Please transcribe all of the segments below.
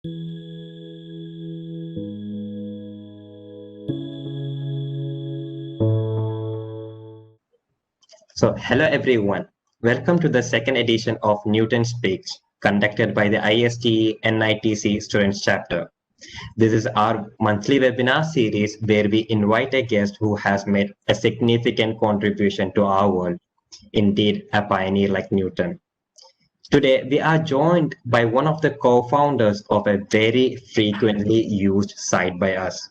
So, hello everyone. Welcome to the second edition of Newton Speaks, conducted by the ISTE NITC Students Chapter. This is our monthly webinar series where we invite a guest who has made a significant contribution to our world, indeed a pioneer like Newton. Today, we are joined by one of the co-founders of a very frequently used site by us,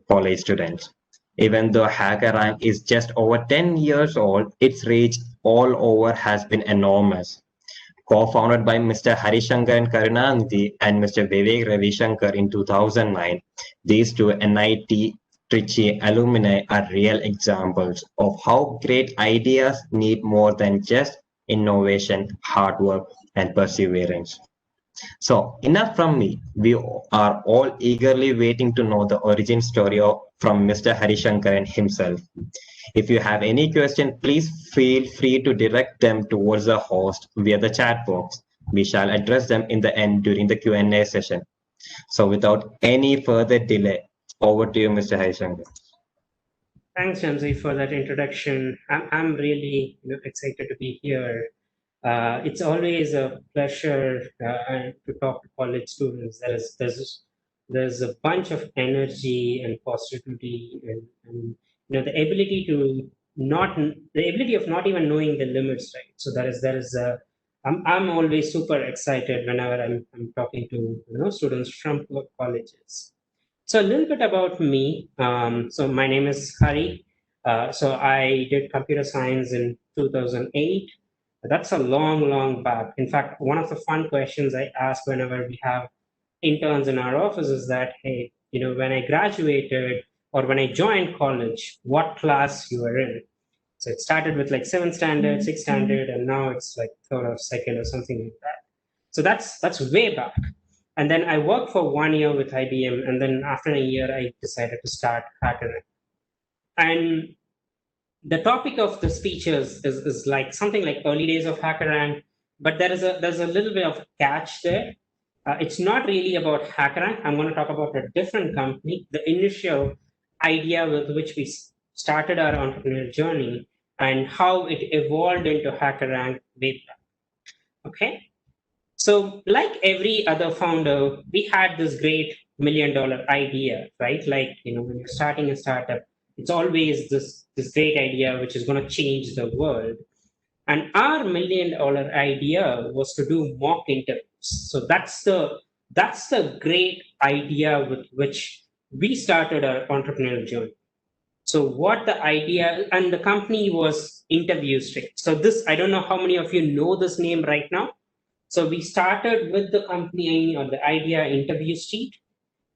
college students. Even though HackerRank is just over 10 years old, its reach all over has been enormous. Co-founded by Mr. Harishankaran K and Mr. Vivek Ravishankar in 2009, these two NIT-Trichy alumni are real examples of how great ideas need more than just innovation, hard work, and perseverance. So enough from me. We are all eagerly waiting to know the origin story from Mr. Harishankaran himself. If you have any question, please feel free to direct them towards the host via the chat box. We shall address them in the end during the Q&A session. So without any further delay, over to you, Mr. Harishankar. Thanks, Ramsey, for that introduction. I'm really excited to be here. It's always a pleasure to talk to college students. There's a bunch of energy and positivity, and the ability of not even knowing the limits, right? So I'm always super excited whenever I'm talking to students from colleges. So a little bit about me. So my name is Hari. So I did computer science in 2008. That's a long, long back. In fact, one of the fun questions I ask whenever we have interns in our office is that, hey, when I graduated or when I joined college, what class you were in? So it started with like 7th standard, 6th standard, and now it's like 3rd or 2nd or something like that. So that's way back. And then I worked for 1 year with IBM, and then after a year, I decided to start HackerRank. And the topic of the speech is like something like early days of HackerRank, but there's a little bit of catch there. It's not really about HackerRank. I'm going to talk about a different company, the initial idea with which we started our entrepreneurial journey and how it evolved into HackerRank way back. Okay. So like every other founder, we had this great $1 million idea, right? Like, when you're starting a startup, it's always this great idea which is going to change the world. And our $1 million idea was to do mock interviews. So that's the great idea with which we started our entrepreneurial journey. So what the idea, and the company was Interview Street. So this, I don't know how many of you know this name right now. So we started with the company or the idea Interview Street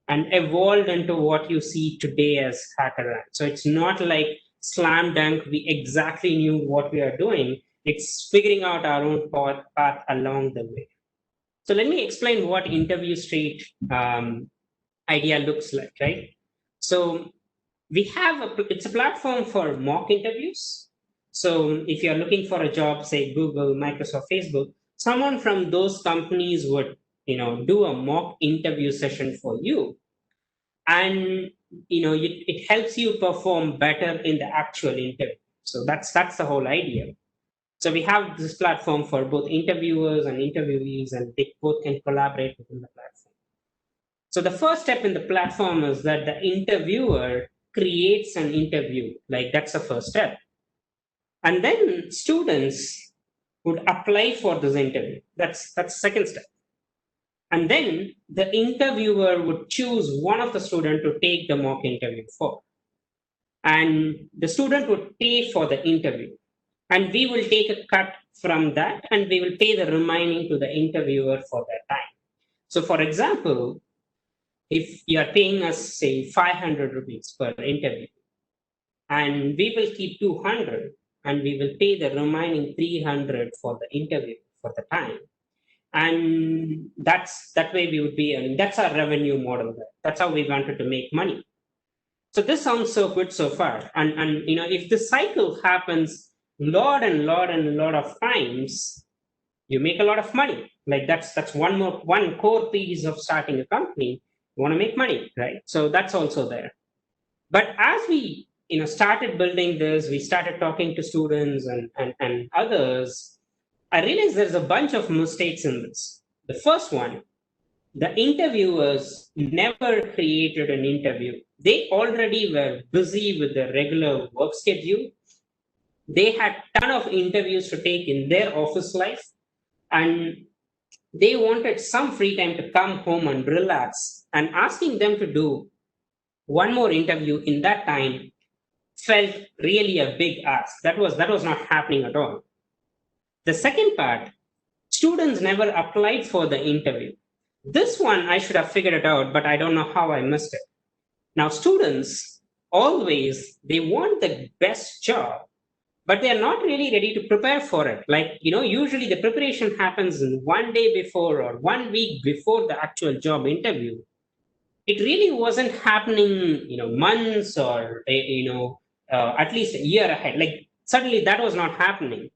and evolved into what you see today as HackerRank. So it's not like slam dunk, we exactly knew what we are doing. It's figuring out our own path along the way. So let me explain what Interview Street idea looks like, right? So we have it's a platform for mock interviews. So if you're looking for a job, say Google, Microsoft, Facebook, someone from those companies would do a mock interview session for you, and it helps you perform better in the actual interview. So that's the whole idea. So we have this platform for both interviewers and interviewees, and they both can collaborate within the platform. So the first step in the platform is that the interviewer creates an interview. Like, that's the first step. And then students would apply for this interview. That's second step. And then the interviewer would choose one of the students to take the mock interview for. And the student would pay for the interview. And we will take a cut from that, and we will pay the remaining to the interviewer for that time. So for example, if you are paying us, say, 500 rupees per interview, and we will keep 200, and we will pay the remaining 300 for the interview for the time. And that way we would be earning. That's our revenue model. That's how we wanted to make money. So this sounds so good so far. And if this cycle happens lot of times, you make a lot of money. Like that's one core piece of starting a company. You want to make money, right? So that's also there. But as we started building this, we started talking to students and others. I realized there's a bunch of mistakes in this. The first one, the interviewers never created an interview. They already were busy with their regular work schedule. They had a ton of interviews to take in their office life, and they wanted some free time to come home and relax. And asking them to do one more interview in that time felt really a big ask. That was not happening at all. The second part, students never applied for the interview. This one I should have figured it out, but I don't know how I missed it. Now, students always, they want the best job, but they're not really ready to prepare for it. Like, usually the preparation happens in one day before or 1 week before the actual job interview. It really wasn't happening, months or, at least a year ahead. Like, suddenly that was not happening.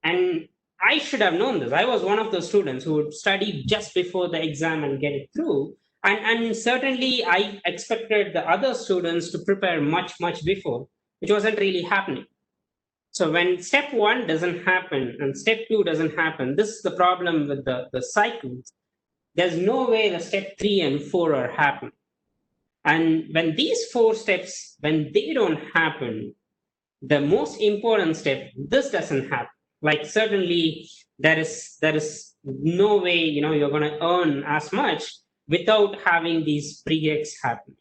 And I should have known this. I was one of those students who would study just before the exam and get it through. And certainly I expected the other students to prepare much, much before, which wasn't really happening. So when step one doesn't happen and step two doesn't happen, this is the problem with the cycles. There's no way the step 3 and 4 are happening. And when these 4 steps, when they don't happen, the most important step, this doesn't happen. Like certainly there is no way, you're going to earn as much without having these prereqs happening.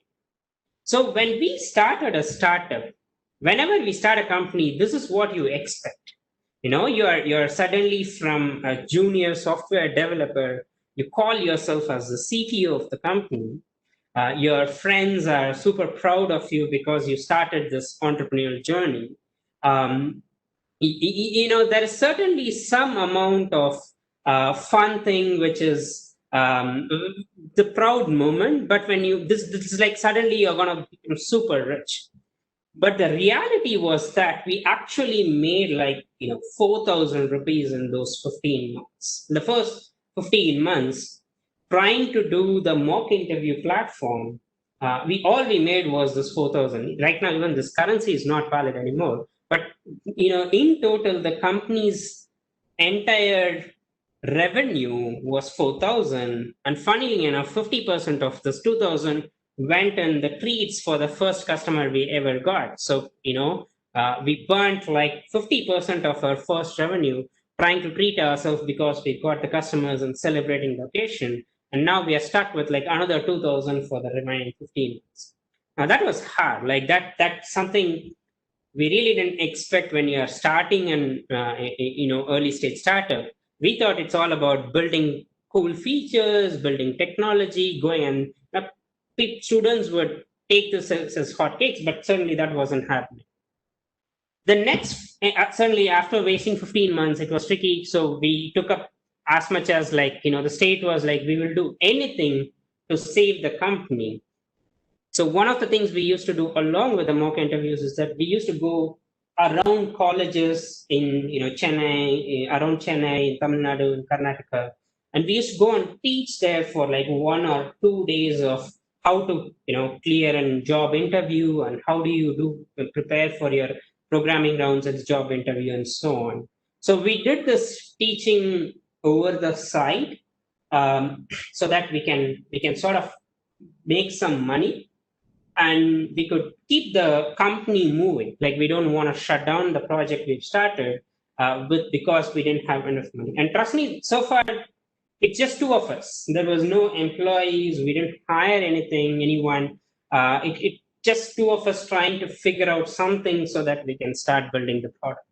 So when we started a startup, whenever we start a company, this is what you expect. You're suddenly from a junior software developer, you call yourself as the CTO of the company. Your friends are super proud of you because you started this entrepreneurial journey. There is certainly some amount of fun thing, which is the proud moment. But when this is like suddenly you're gonna become super rich. But the reality was that we actually made 4,000 rupees in those 15 months. In the first 15 months, trying to do the mock interview platform, all we made was this 4,000. Right now, even this currency is not valid anymore. But in total, the company's entire revenue was 4,000, and funnily enough, 50% of this 2,000 went in the treats for the first customer we ever got. So we burnt like 50% of our first revenue trying to treat ourselves because we got the customers and celebrating the occasion. And now we are stuck with like another 2,000 for the remaining 15 months. Now that was hard. Like that's something we really didn't expect when you are starting an early stage startup. We thought it's all about building cool features, building technology, going and students would take this as hotcakes, but certainly that wasn't happening. The next, certainly after wasting 15 months, it was tricky. So we took up as much as the state was like, we will do anything to save the company. So one of the things we used to do along with the mock interviews is that we used to go around colleges in Chennai, around Chennai, in Tamil Nadu, in Karnataka, and we used to go and teach there for like 1 or 2 days of how to clear a job interview and how do you prepare for your programming rounds at the job interview and so on. So we did this teaching over the side so that we can sort of make some money. And we could keep the company moving. Like we don't want to shut down the project we've started because we didn't have enough money. And trust me, so far, it's just 2 of us. There was no employees. We didn't hire anyone. It just 2 of us trying to figure out something so that we can start building the product.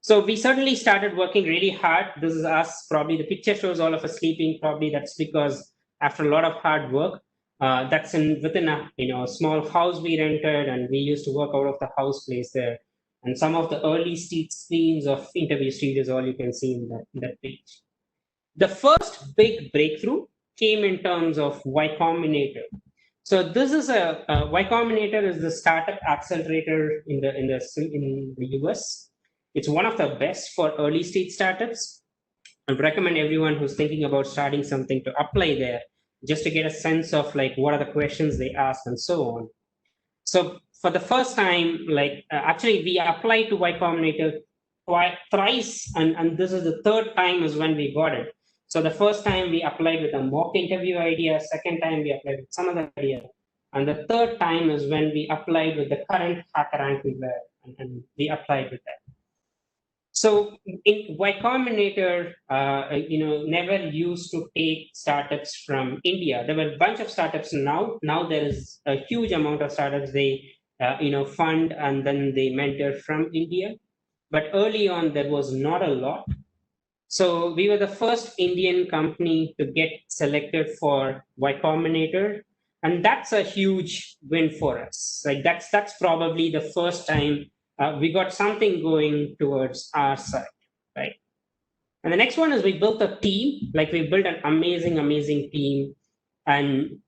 So we certainly started working really hard. This is us. Probably the picture shows all of us sleeping. Probably that's because after a lot of hard work, that's within a small house we rented, and we used to work out of the house place there. And some of the early screens of interview studios, all you can see in that page. The first big breakthrough came in terms of Y Combinator. So this is Y Combinator is the startup accelerator in the US. It's one of the best for early stage startups. I would recommend everyone who's thinking about starting something to apply there, just to get a sense of like what are the questions they ask and so on. So for the first time, like actually we applied to Y Combinator thrice, and this is the third time is when we got it. So the first time we applied with a mock interview idea, second time we applied with some other idea, and the third time is when we applied with the current HackerRank we were, and we applied with that. So in Y Combinator, never used to take startups from India. There were a bunch of startups now. Now there is a huge amount of startups they fund and then they mentor from India. But early on, there was not a lot. So we were the first Indian company to get selected for Y Combinator, and that's a huge win for us. Like that's probably the first time we got something going towards our side, right? And the next one is we built a team. Like we built an amazing team, and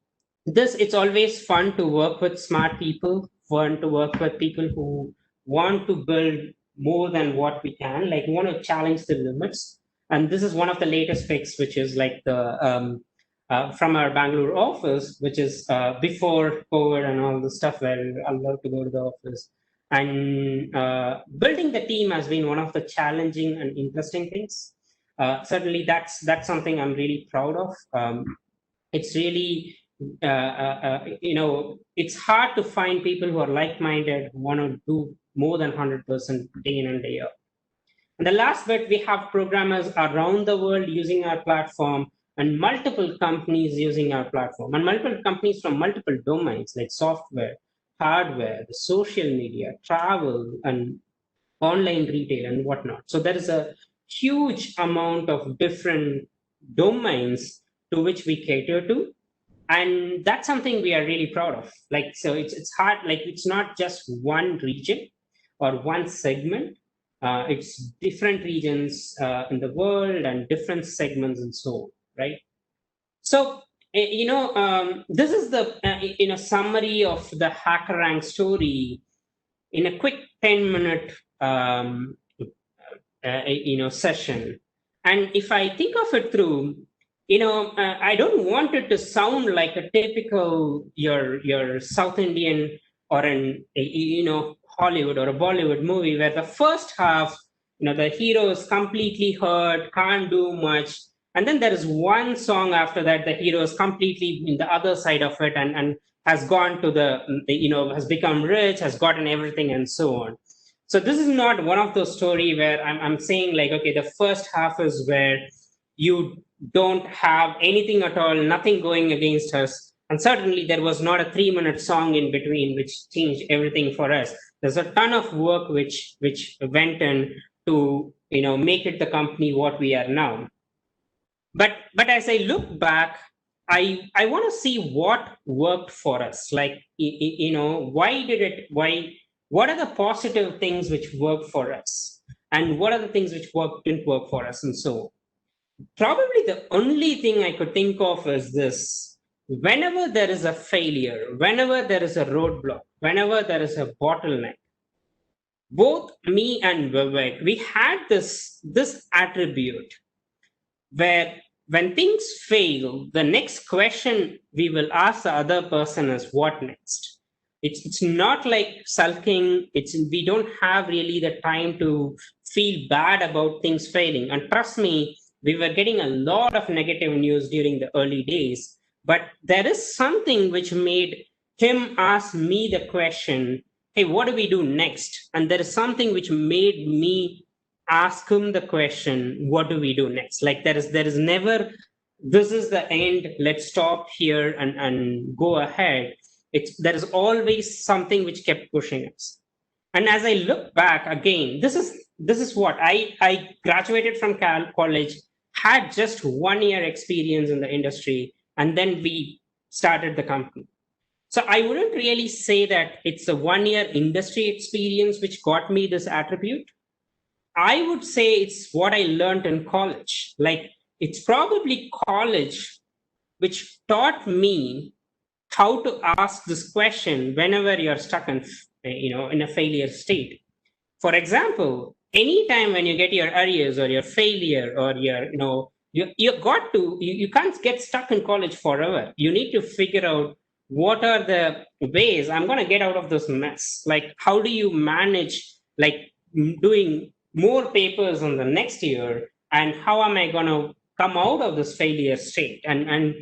it's always fun to work with smart people, fun to work with people who want to build more than what we can, like want to challenge the limits. And this is one of the latest fix, which is like the from our Bangalore office, which is before COVID and all the stuff where we were allowed to go to the office. And building the team has been one of the challenging and interesting things. Certainly, that's something I'm really proud of. It's really it's hard to find people who are like-minded, who want to do more than 100% day in and day out. And the last bit, we have programmers around the world using our platform, and multiple companies using our platform, and multiple companies from multiple domains like software, hardware, the social media, travel, and online retail and whatnot. So there is a huge amount of different domains to which we cater to, and that's something we are really proud of. Like, so it's hard, like it's not just one region or one segment. It's different regions in the world and different segments and so on, right? So this is the summary of the HackerRank story in a quick 10-minute session. And if I think of it through, I don't want it to sound like a typical your South Indian or an Hollywood or a Bollywood movie where the first half, the hero is completely hurt, can't do much, and then there is one song after that, the hero is completely in the other side of it and has gone to the has become rich, has gotten everything, and so on. So this is not one of those story where I'm saying like, okay, the first half is where you don't have anything at all, nothing going against us. And certainly there was not a 3-minute song in between, which changed everything for us. There's a ton of work which went in to make it the company what we are now. But as I look back, I want to see what worked for us. Like, what are the positive things which worked for us? And what are the things which didn't work for us, and so on. Probably the only thing I could think of is this: whenever there is a failure, whenever there is a roadblock, whenever there is a bottleneck, both me and Vivek, we had this attribute where when things fail, the next question we will ask the other person is what next? It's not like sulking. We don't have really the time to feel bad about things failing. And trust me, we were getting a lot of negative news during the early days, but there is something which made him ask me the question, hey, what do we do next? And there is something which made me ask him the question, what do we do next? Like there is never, this is the end, let's stop here and go ahead. There is always something which kept pushing us. And as I look back again, this is what I graduated from college, had just 1 year experience in the industry, and then we started the company. So I wouldn't really say that it's a 1 year industry experience which got me this attribute. I would say it's what I learned in college. Like it's probably college which taught me how to ask this question whenever you're stuck in a failure state. For example, anytime when you get your arrears or your failure or your, you can't get stuck in college forever. You need to figure out what are the ways I'm going to get out of this mess. Like, how do you manage, like, doing more papers on the next year, and how am I going to come out of this failure state? And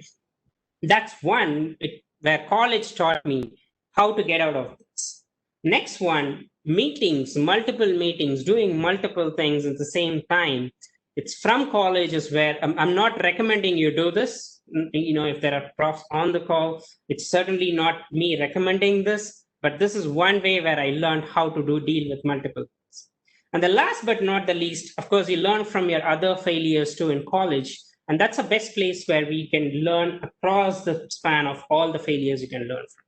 that's one where college taught me how to get out of this. Next one, meetings, multiple meetings, doing multiple things at the same time. It's from college is where I'm not recommending you do this. If there are profs on the call, it's certainly not me recommending this, but this is one way where I learned how to deal with multiple things. And the last but not the least, of course, you learn from your other failures too in college. And that's the best place where we can learn across the span of all the failures you can learn from.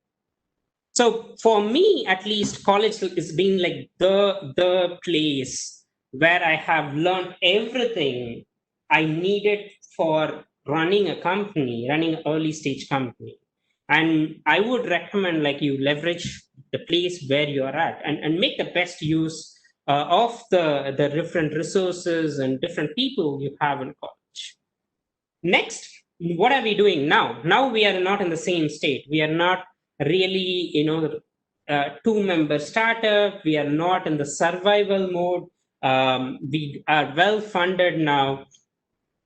So for me, at least, college is being like the place where I have learned everything I needed for running a company, running an early stage company. And I would recommend like you leverage the place where you are at, and make the best use of the different resources and different people you have in college. Next, what are we doing now? Now we are not in the same state. We are not really, two-member startup. We are not in the survival mode. We are well funded now.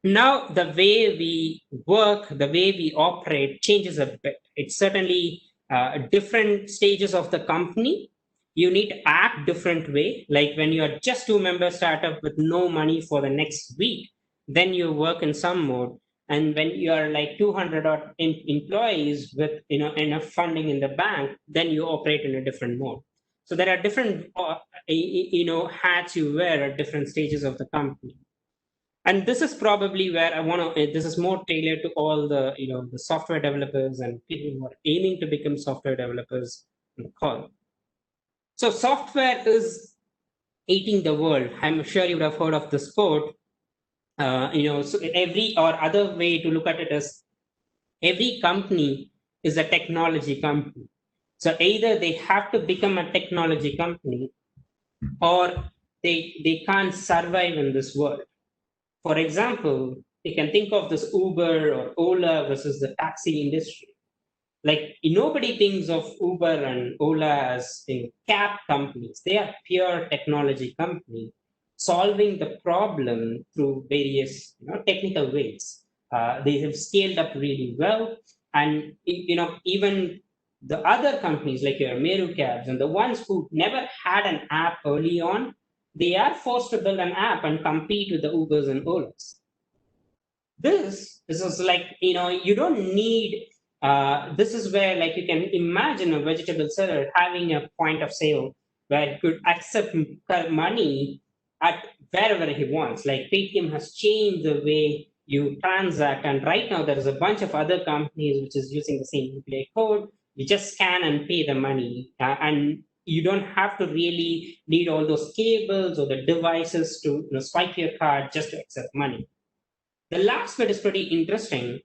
Now the way we work, the way we operate changes a bit. It's certainly different stages of the company. You need to act different way. Like when you are just two-member startup with no money for the next week, then you work in some mode. And when you are like 200 odd employees with enough funding in the bank, then you operate in a different mode. So there are different hats you wear at different stages of the company. And this is probably where I want to, this is more tailored to all the the software developers and people who are aiming to become software developers on the call. So software is eating the world. I'm sure you would have heard of this quote. So every or other way to look at it is every company is a technology company. So either they have to become a technology company, or they can't survive in this world. For example, you can think of this Uber or Ola versus the taxi industry. Like nobody thinks of Uber and Ola as cab companies. They are pure technology company solving the problem through various technical ways. They have scaled up really well, and even the other companies like your Meru cabs and the ones who never had an app early on, they are forced to build an app and compete with the Ubers and Olas. This is like you don't need this is where like you can imagine a vegetable seller having a point of sale where he could accept money at wherever he wants. Like Paytm has changed the way you transact, and right now there is a bunch of other companies which is using the same UPI code. You just scan and pay the money, and you don't have to really need all those cables or the devices to swipe your card just to accept money. The last bit is pretty interesting.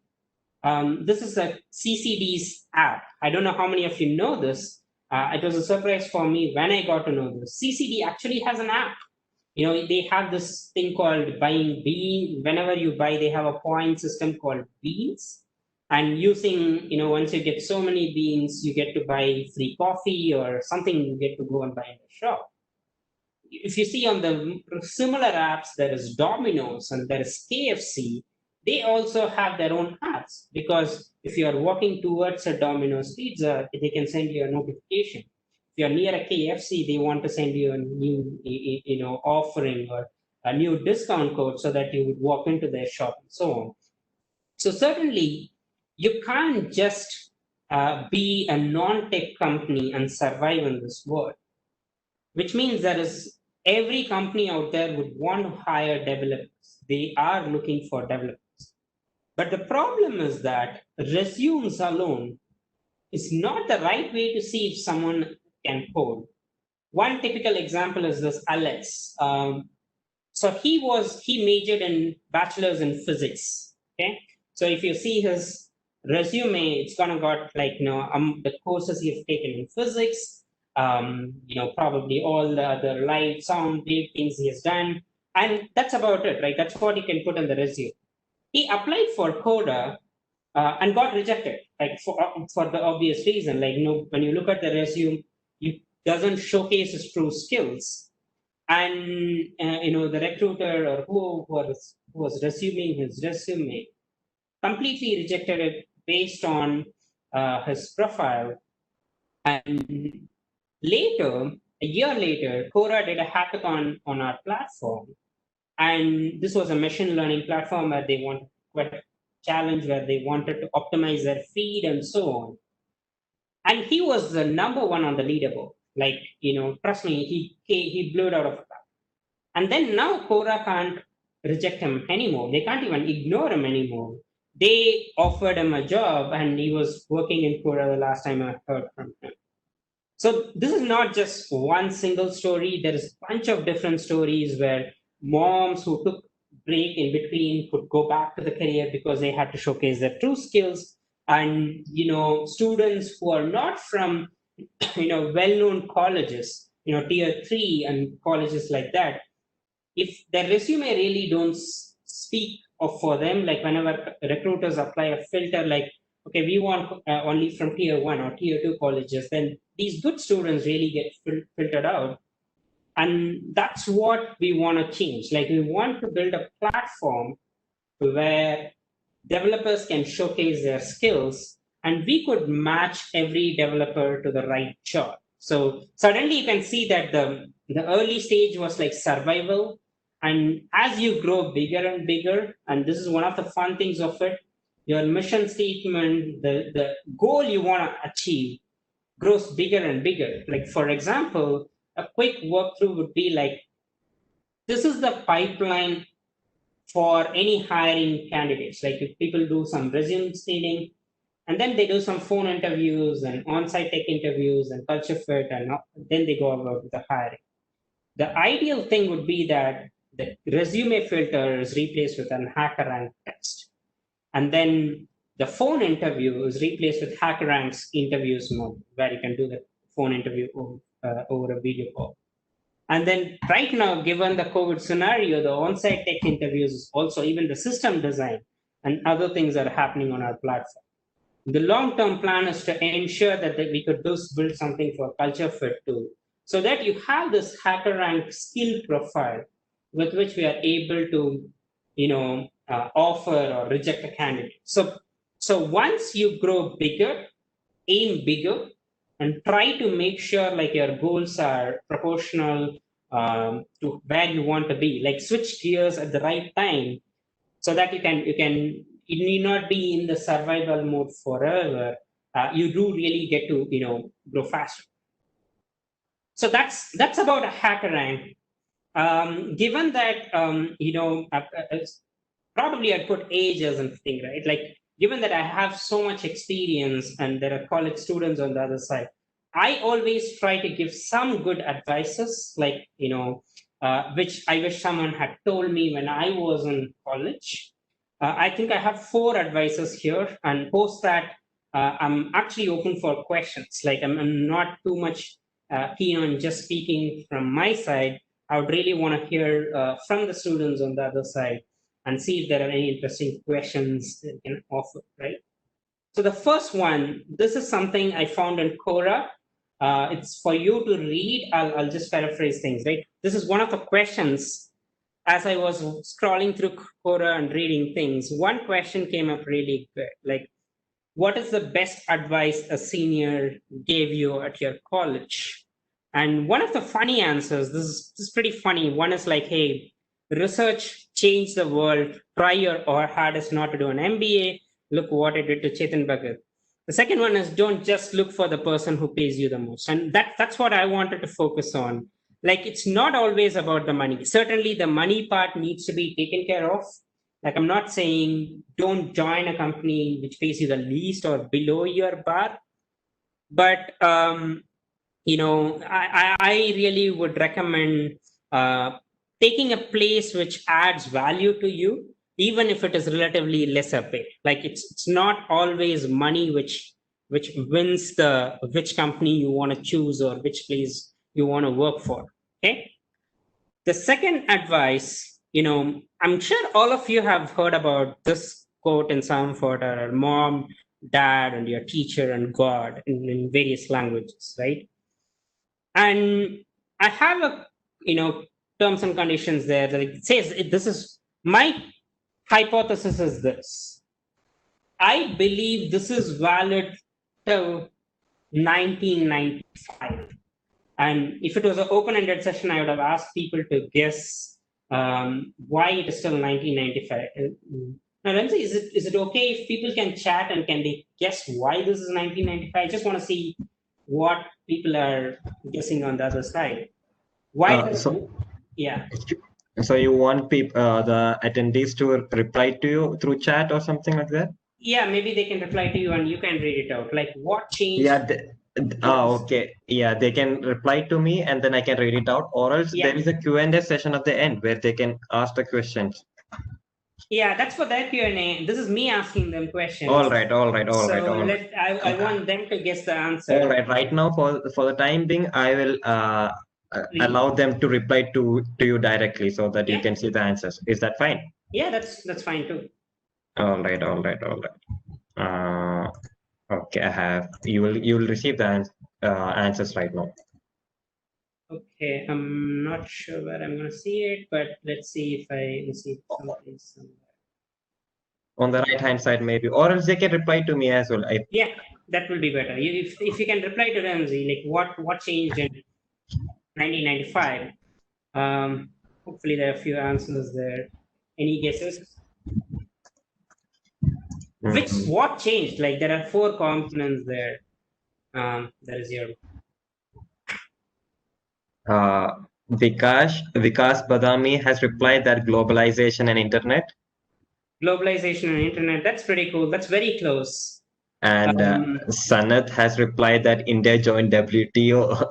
This is a CCD's app. I don't know how many of you know this. It was a surprise for me when I got to know this. CCD actually has an app. They have this thing called buying bean. Whenever you buy, they have a point system called beans. And using, once you get so many beans, you get to buy free coffee or something you get to go and buy in the shop. If you see on the similar apps, there is Domino's and there is KFC. They also have their own apps, because if you are walking towards a Domino's pizza, they can send you a notification. If you're near a KFC, they want to send you a new offering or a new discount code so that you would walk into their shop and so on. So certainly you can't just be a non-tech company and survive in this world, which means there is every company out there would want to hire developers. They are looking for developers. But the problem is that resumes alone is not the right way to see if someone can code. One typical example is this Alex. So he majored in bachelor's in physics. Okay, so if you see his resume, it's gonna got like the courses he's taken in physics, probably all the other light, sound, wave things he has done. And that's about it, right? That's what he can put on the resume. He applied for Coda and got rejected, like for the obvious reason. Like, when you look at the resume, it doesn't showcase his true skills. And, the recruiter or who was resuming his resume completely rejected it based on his profile. And later, a year later, Quora did a hackathon on our platform. And this was a machine learning platform where they wanted quite a challenge where they wanted to optimize their feed and so on. And he was the number one on the leaderboard. Like, trust me, he blew it out of the park. And then now Quora can't reject him anymore. They can't even ignore him anymore. They offered him a job and he was working in Quora the last time I heard from him. So this is not just one single story. There is a bunch of different stories where moms who took break in between could go back to the career because they had to showcase their true skills. And, students who are not from, well-known colleges, tier 3 and colleges like that, if their resume really don't speak of for them, like whenever recruiters apply a filter, like, okay, we want only from tier 1 or tier 2 colleges, then these good students really get filtered out. And that's what we want to change. Like, we want to build a platform where developers can showcase their skills and we could match every developer to the right job. So suddenly you can see that the early stage was like survival. And as you grow bigger and bigger, and this is one of the fun things of it, your mission statement, the goal you want to achieve grows bigger and bigger. Like, for example, a quick walkthrough would be like, this is the pipeline for any hiring candidates. Like, if people do some resume screening, and then they do some phone interviews and on-site tech interviews and culture fit, and then they go about the hiring. The ideal thing would be that the resume filter is replaced with an HackerRank text. And then the phone interview is replaced with HackerRank's interviews mode, where you can do the phone interview over a video call. And then right now, given the COVID scenario, the on-site tech interviews is also even the system design and other things that are happening on our platform. The long-term plan is to ensure that we could build something for culture fit too, so that you have this HackerRank skill profile with which we are able to, offer or reject a candidate. So once you grow bigger, aim bigger, and try to make sure like your goals are proportional to where you want to be. Like, switch gears at the right time so that you need not be in the survival mode forever. You do really get to grow faster. So that's about a HackerRank. Given that probably I'd put age as a thing, right? Like, given that I have so much experience and there are college students on the other side, I always try to give some good advices, like, which I wish someone had told me when I was in college. I think I have 4 advices here, and post that, I'm actually open for questions. Like, I'm not too much keen on just speaking from my side. I would really want to hear from the students on the other side and see if there are any interesting questions they can offer, right? So the first one, this is something I found in Quora. It's for you to read. I'll just paraphrase things, right? This is one of the questions as I was scrolling through Quora and reading things. One question came up really good, like, what is the best advice a senior gave you at your college? And one of the funny answers, this is pretty funny. One is like, hey, research changed the world. Try your hardest not to do an MBA. Look what it did to Chetan Bhagat. The second one is, don't just look for the person who pays you the most. And that's what I wanted to focus on. Like, it's not always about the money. Certainly the money part needs to be taken care of. Like, I'm not saying don't join a company which pays you the least or below your bar. But, I really would recommend taking a place which adds value to you, even if it is relatively lesser paid. Like, it's not always money which which wins which company you want to choose or which place you want to work for. Okay. The second advice, I'm sure all of you have heard about this quote in some photo, or mom, dad, and your teacher and God in various languages, right? And I have a, terms and conditions there that it says this is my hypothesis is this. I believe this is valid till 1995. And if it was an open-ended session, I would have asked people to guess why it is still 1995. Now, Ramsey, is it okay if people can chat and can they guess why this is 1995? I just want to see what people are guessing on the other side. Why? Yeah. So you want the attendees to reply to you through chat or something like that? Yeah, maybe they can reply to you and you can read it out. Like what changed? Yeah. Okay. Yeah, they can reply to me and then I can read it out. Or else there is a Q&A session at the end where they can ask the questions. Yeah, that's for their Q&A. This is me asking them questions. All right. I want them to guess the answer. All right. Right now, for the time being, I will allow them to reply to you directly so that you can see the answers. Is that fine? Yeah, that's fine too. All right. Okay, I have. You will receive the answers right now. Okay, I'm not sure where I'm going to see it, but let's see if I receive something somewhere. On the right hand side, maybe, or else they can reply to me as well. Yeah, that will be better. If you can reply to Ramsey, like what changed in 1995? Hopefully there are a few answers there. Any guesses? What changed? Like there are 4 components there. That is your Vikas Badami has replied that globalization and internet. Globalization and internet. That's pretty cool. That's very close. And Sanath has replied that India joined WTO.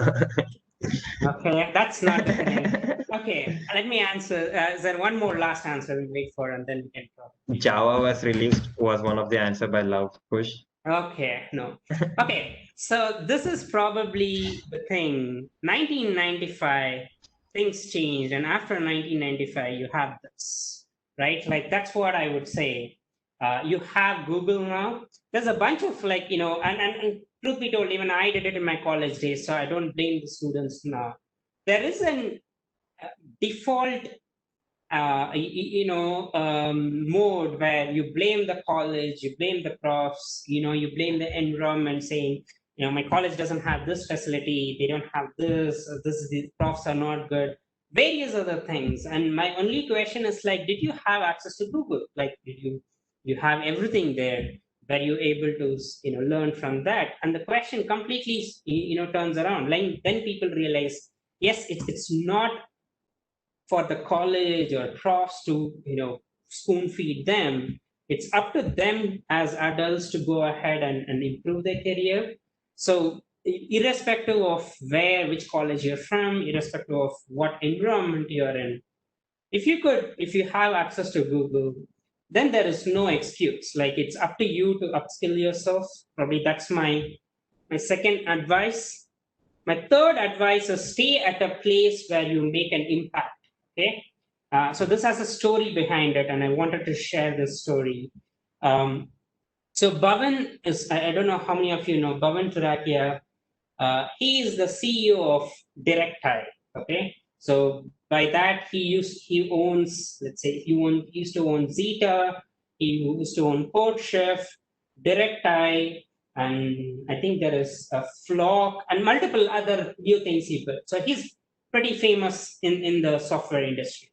Okay, that's not okay. Let me answer. Is there one more last answer we wait for, and then we can talk? Java was released was one of the answer by Love Push. Okay, no. Okay, so this is probably the thing. 1995, things changed, and after 1995, you have this, right? Like that's what I would say. You have Google now. There's a bunch of and truth be told, even I did it in my college days, so I don't blame the students now. There is an default mode where you blame the college, you blame the profs, you blame the environment, saying, my college doesn't have this facility, they don't have these profs are not good, various other things. And my only question is like, did you have access to Google? Like, did you have everything there? Were you able to learn from that? And the question completely turns around. Like then people realize, yes, it's not for the college or profs to spoon feed them. It's up to them as adults to go ahead and improve their career. So irrespective of which college you're from, irrespective of what environment you're in, if you have access to Google, then there is no excuse. Like it's up to you to upskill yourself. Probably that's my second advice. My third advice is stay at a place where you make an impact. Okay, so this has a story behind it, and I wanted to share this story. So Bhavan is, I don't know how many of you know Bhavan Turakia. He is the CEO of DirectTie. Okay, so by that he owns, let's say he used to own Zeta, he used to own CodeChef, DirectTie, and I think there is a Flock and multiple other new things he built. So he's pretty famous in the software industry.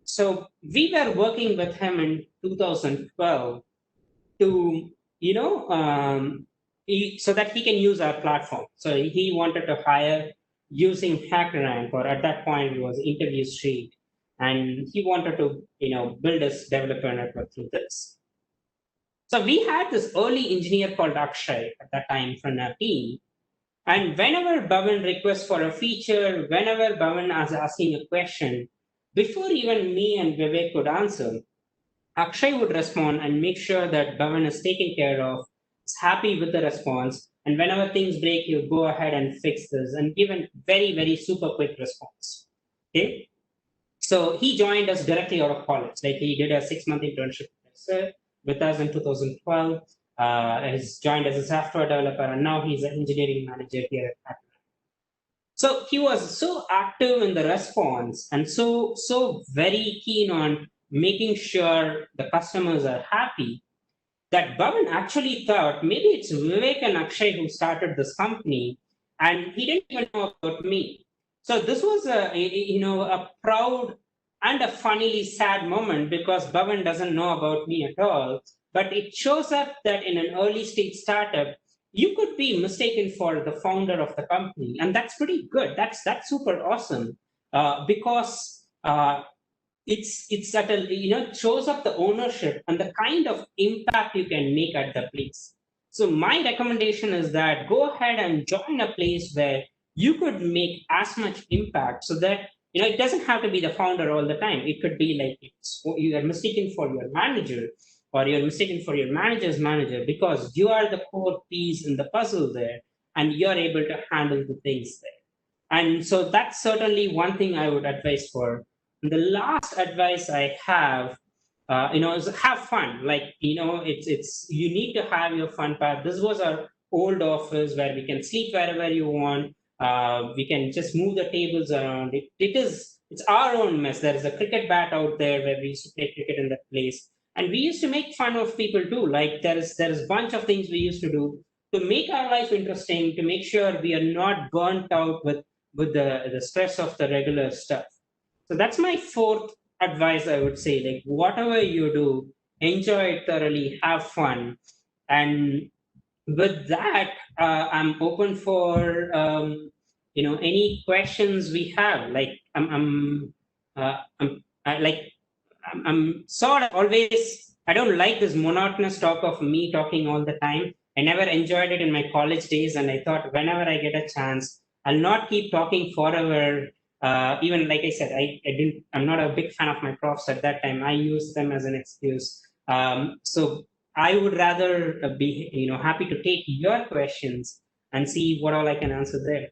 So we were working with him in 2012 to, so that he can use our platform. So he wanted to hire using HackerRank, or at that point it was Interview Street, and he wanted to, build his developer network through this. So we had this early engineer called Akshay at that time from our team. And whenever Bhavan requests for a feature, whenever Bhavan is asking a question, before even me and Vivek could answer, Akshay would respond and make sure that Bhavan is taken care of, is happy with the response. And whenever things break, you go ahead and fix this and give a very, very super quick response. Okay. So he joined us directly out of college. Like he did a 6-month internship with us in 2012. He's joined as a software developer, and now he's an engineering manager here at HackerRank. So he was so active in the response and so very keen on making sure the customers are happy that Bhavan actually thought maybe it's Vivek and Akshay who started this company, and he didn't even know about me. So this was a proud and a funnily sad moment because Bhavan doesn't know about me at all. But it shows up that in an early stage startup, you could be mistaken for the founder of the company, and that's pretty good. That's super awesome because it's at a shows up the ownership and the kind of impact you can make at the place. So my recommendation is that go ahead and join a place where you could make as much impact so that it doesn't have to be the founder all the time. It could be like you are mistaken for your manager or you're mistaken for your manager's manager because you are the core piece in the puzzle there and you're able to handle the things there. And so that's certainly one thing I would advise for. And the last advice I have, is have fun. Like, it's you need to have your fun part. This was our old office where we can sleep wherever you want. We can just move the tables around. It's our own mess. There is a cricket bat out there where we used to play cricket in that place. And we used to make fun of people too. Like there is a bunch of things we used to do to make our life interesting, to make sure we are not burnt out with the stress of the regular stuff. So that's my fourth advice, I would say. Like, whatever you do, enjoy it thoroughly, have fun. And with that, I'm open for any questions we have. Like, I'm sort of always, I don't like this monotonous talk of me talking all the time. I never enjoyed it in my college days, and I thought whenever I get a chance, I'll not keep talking forever. Even like I said, I'm not a big fan of my profs at that time. I used them as an excuse. So I would rather be, happy to take your questions and see what all I can answer there.